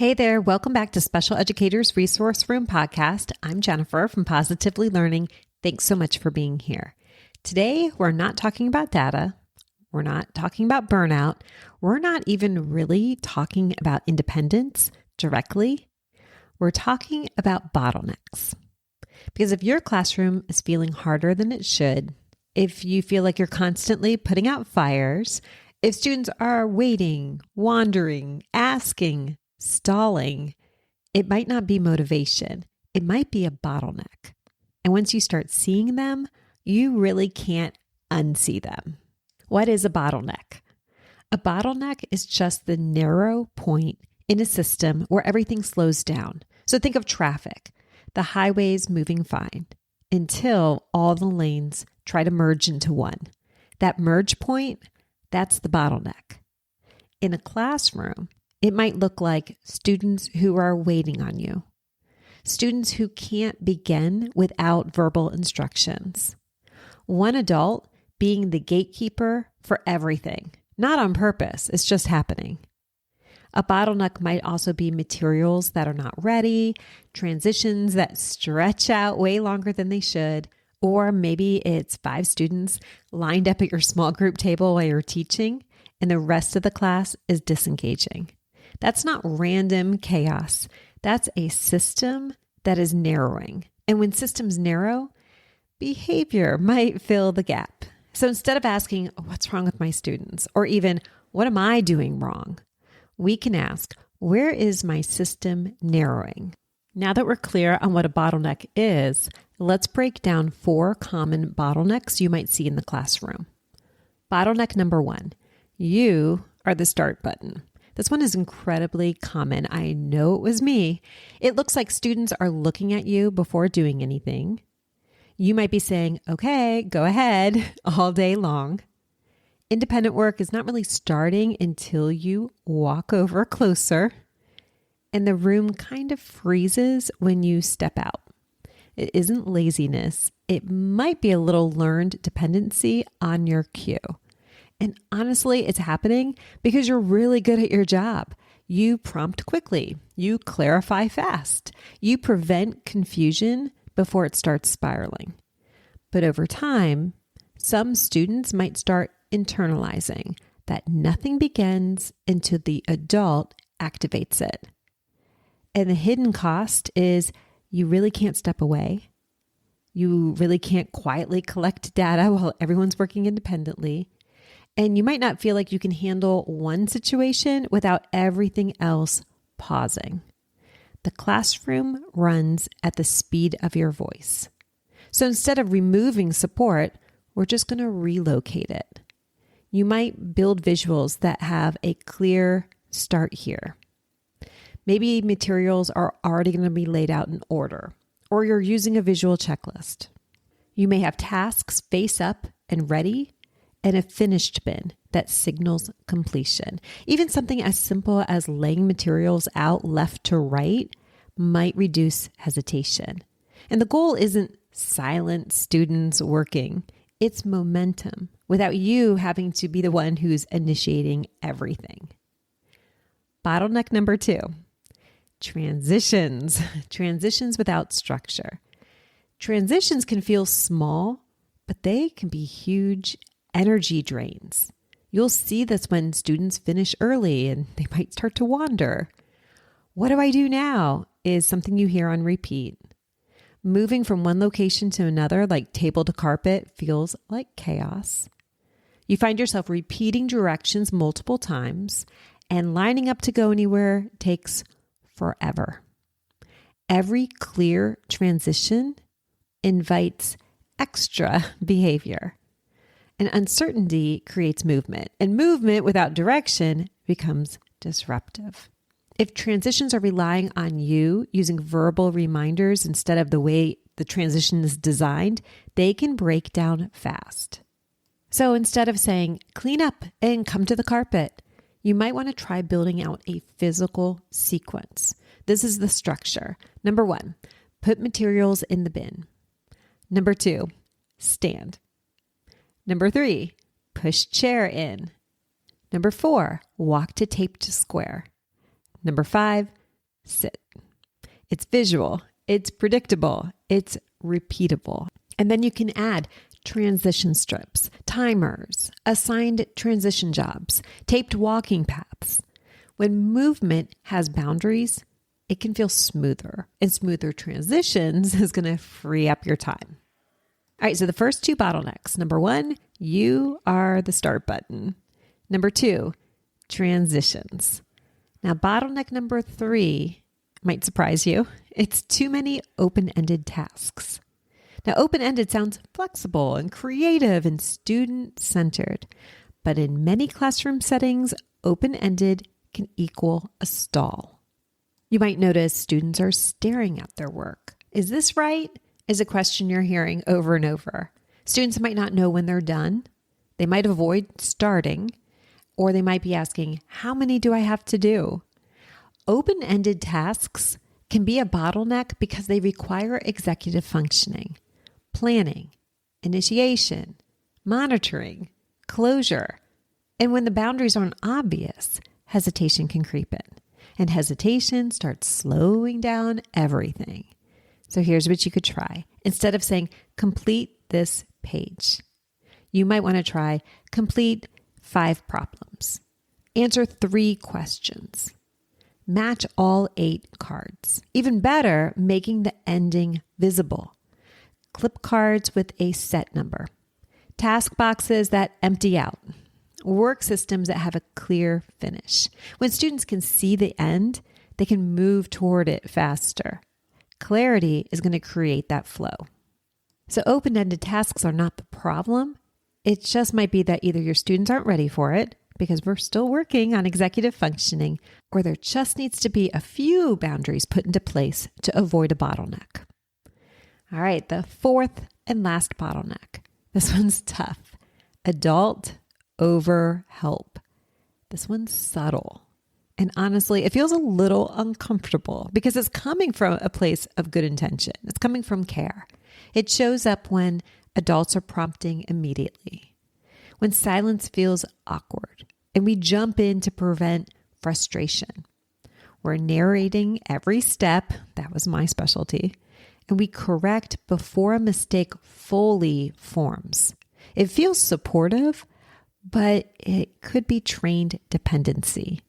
Hey there, welcome back to Special Educators Resource Room podcast. I'm Jennifer from Positively Learning. Thanks so much for being here. Today, we're not talking about data. We're not talking about burnout. We're not even really talking about independence directly. We're talking about bottlenecks. Because if your classroom is feeling harder than it should, if you feel like you're constantly putting out fires, if students are waiting, wandering, asking, stalling, it might not be motivation. It might be a bottleneck. And once you start seeing them, you really can't unsee them. What is a bottleneck? A bottleneck is just the narrow point in a system where everything slows down. So think of traffic. The highway's moving fine until all the lanes try to merge into one. That merge point, that's the bottleneck. In a classroom, it might look like students who are waiting on you, students who can't begin without verbal instructions, one adult being the gatekeeper for everything, not on purpose, it's just happening. A bottleneck might also be materials that are not ready, transitions that stretch out way longer than they should, or maybe it's 5 students lined up at your small group table while you're teaching, and the rest of the class is disengaging. That's not random chaos. That's a system that is narrowing. And when systems narrow, behavior might fill the gap. So instead of asking, what's wrong with my students? Or even, what am I doing wrong? We can ask, where is my system narrowing? Now that we're clear on what a bottleneck is, let's break down 4 common bottlenecks you might see in the classroom. Bottleneck number 1, you are the start button. This one is incredibly common. I know it was me. It looks like students are looking at you before doing anything. You might be saying, okay, go ahead, all day long. Independent work is not really starting until you walk over closer, and the room kind of freezes when you step out. It isn't laziness. It might be a little learned dependency on your cue. And honestly, it's happening because you're really good at your job. You prompt quickly. You clarify fast. You prevent confusion before it starts spiraling. But over time, some students might start internalizing that nothing begins until the adult activates it. And the hidden cost is you really can't step away. You really can't quietly collect data while everyone's working independently. And you might not feel like you can handle one situation without everything else pausing. The classroom runs at the speed of your voice. So instead of removing support, we're just going to relocate it. You might build visuals that have a clear start here. Maybe materials are already going to be laid out in order, or you're using a visual checklist. You may have tasks face up and ready, and a finished bin that signals completion. Even something as simple as laying materials out left to right might reduce hesitation. And the goal isn't silent students working. It's momentum without you having to be the one who's initiating everything. Bottleneck number 2, transitions. Transitions without structure. Transitions can feel small, but they can be huge energy drains. You'll see this when students finish early and they might start to wander. What do I do now is something you hear on repeat. Moving from one location to another, like table to carpet, feels like chaos. You find yourself repeating directions multiple times, and lining up to go anywhere takes forever. Every clear transition invites extra behavior. And uncertainty creates movement, and movement without direction becomes disruptive. If transitions are relying on you using verbal reminders instead of the way the transition is designed, they can break down fast. So instead of saying, clean up and come to the carpet, you might want to try building out a physical sequence. This is the structure. Number 1, put materials in the bin. Number 2, stand. Number 3, push chair in. Number 4, walk to tape to square. Number 5, sit. It's visual, it's predictable, it's repeatable. And then you can add transition strips, timers, assigned transition jobs, taped walking paths. When movement has boundaries, it can feel smoother, and smoother transitions is going to free up your time. All right, so the first two bottlenecks. Number one, you are the start button. Number two, transitions. Now, bottleneck number three might surprise you. It's too many open-ended tasks. Now, open-ended sounds flexible and creative and student-centered, but in many classroom settings, open-ended can equal a stall. You might notice students are staring at their work. Is this right? Is a question you're hearing over and over. Students might not know when they're done. They might avoid starting, or they might be asking, how many do I have to do? Open-ended tasks can be a bottleneck because they require executive functioning, planning, initiation, monitoring, closure. And when the boundaries aren't obvious, hesitation can creep in. And hesitation starts slowing down everything. So here's what you could try. Instead of saying, complete this page, you might want to try, complete 5 problems. Answer 3 questions. Match all 8 cards. Even better, making the ending visible. Clip cards with a set number. Task boxes that empty out. Work systems that have a clear finish. When students can see the end, they can move toward it faster. Clarity is going to create that flow. So open-ended tasks are not the problem. It just might be that either your students aren't ready for it, because we're still working on executive functioning, or there just needs to be a few boundaries put into place to avoid a bottleneck. All right, the fourth and last bottleneck. This one's tough. Adult over help. This one's subtle. And honestly, it feels a little uncomfortable because it's coming from a place of good intention. It's coming from care. It shows up when adults are prompting immediately, when silence feels awkward, and we jump in to prevent frustration. We're narrating every step. That was my specialty. And we correct before a mistake fully forms. It feels supportive, but it could be trained dependency.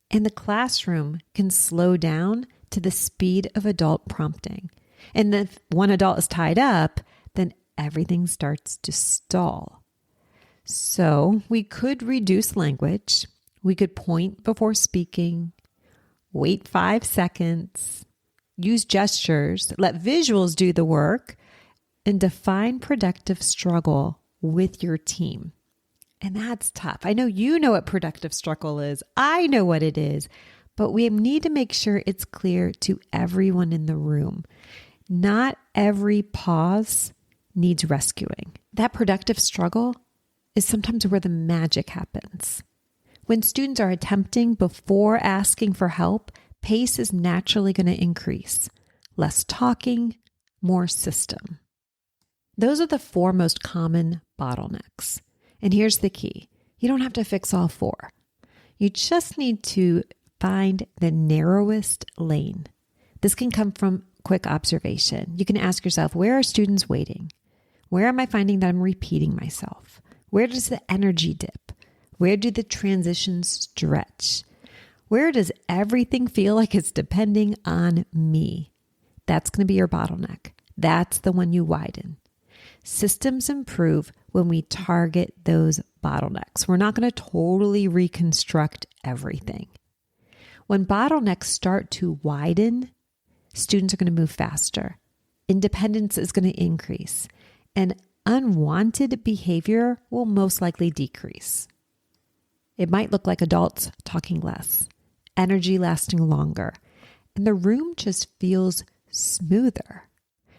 And the classroom can slow down to the speed of adult prompting. And if one adult is tied up, then everything starts to stall. So we could reduce language. We could point before speaking, wait 5 seconds, use gestures, let visuals do the work, and define productive struggle with your team. And that's tough. I know you know what productive struggle is. I know what it is, but we need to make sure it's clear to everyone in the room. Not every pause needs rescuing. That productive struggle is sometimes where the magic happens. When students are attempting before asking for help, pace is naturally going to increase. Less talking, more system. Those are the 4 most common bottlenecks. And here's the key. You don't have to fix all 4. You just need to find the narrowest lane. This can come from quick observation. You can ask yourself, where are students waiting? Where am I finding that I'm repeating myself? Where does the energy dip? Where do the transitions stretch? Where does everything feel like it's depending on me? That's going to be your bottleneck. That's the one you widen. Systems improve when we target those bottlenecks. We're not going to totally reconstruct everything. When bottlenecks start to widen, students are going to move faster. Independence is going to increase, and unwanted behavior will most likely decrease. It might look like adults talking less, energy lasting longer, and the room just feels smoother.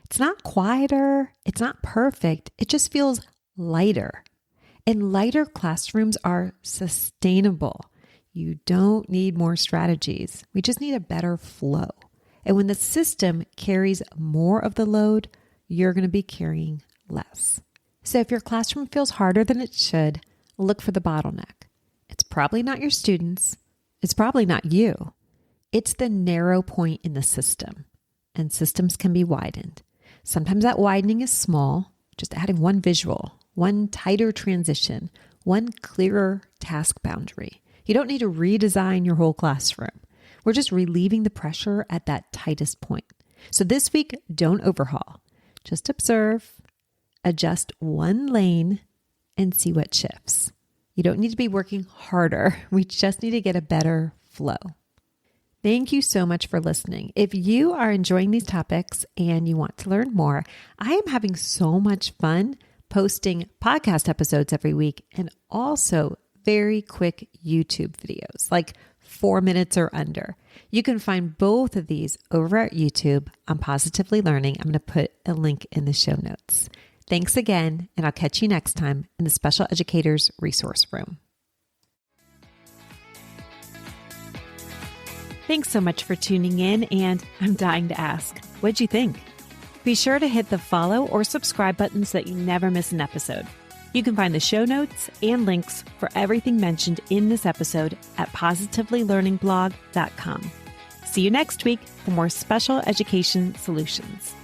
It's not quieter, it's not perfect, it just feels lighter. And lighter classrooms are sustainable. You don't need more strategies. We just need a better flow. And when the system carries more of the load, you're going to be carrying less. So if your classroom feels harder than it should, look for the bottleneck. It's probably not your students. It's probably not you. It's the narrow point in the system, and systems can be widened. Sometimes that widening is small, just adding one visual, one tighter transition, one clearer task boundary. You don't need to redesign your whole classroom. We're just relieving the pressure at that tightest point. So this week, don't overhaul. Just observe, adjust one lane, and see what shifts. You don't need to be working harder. We just need to get a better flow. Thank you so much for listening. If you are enjoying these topics and you want to learn more, I am having so much fun posting podcast episodes every week and also very quick YouTube videos, like 4 minutes or under. You can find both of these over at YouTube on Positively Learning. I'm going to put a link in the show notes. Thanks again, and I'll catch you next time in the Special Educators Resource Room. Thanks so much for tuning in, and I'm dying to ask, what'd you think? Be sure to hit the follow or subscribe buttons so that you never miss an episode. You can find the show notes and links for everything mentioned in this episode at positivelylearningblog.com. See you next week for more special education solutions.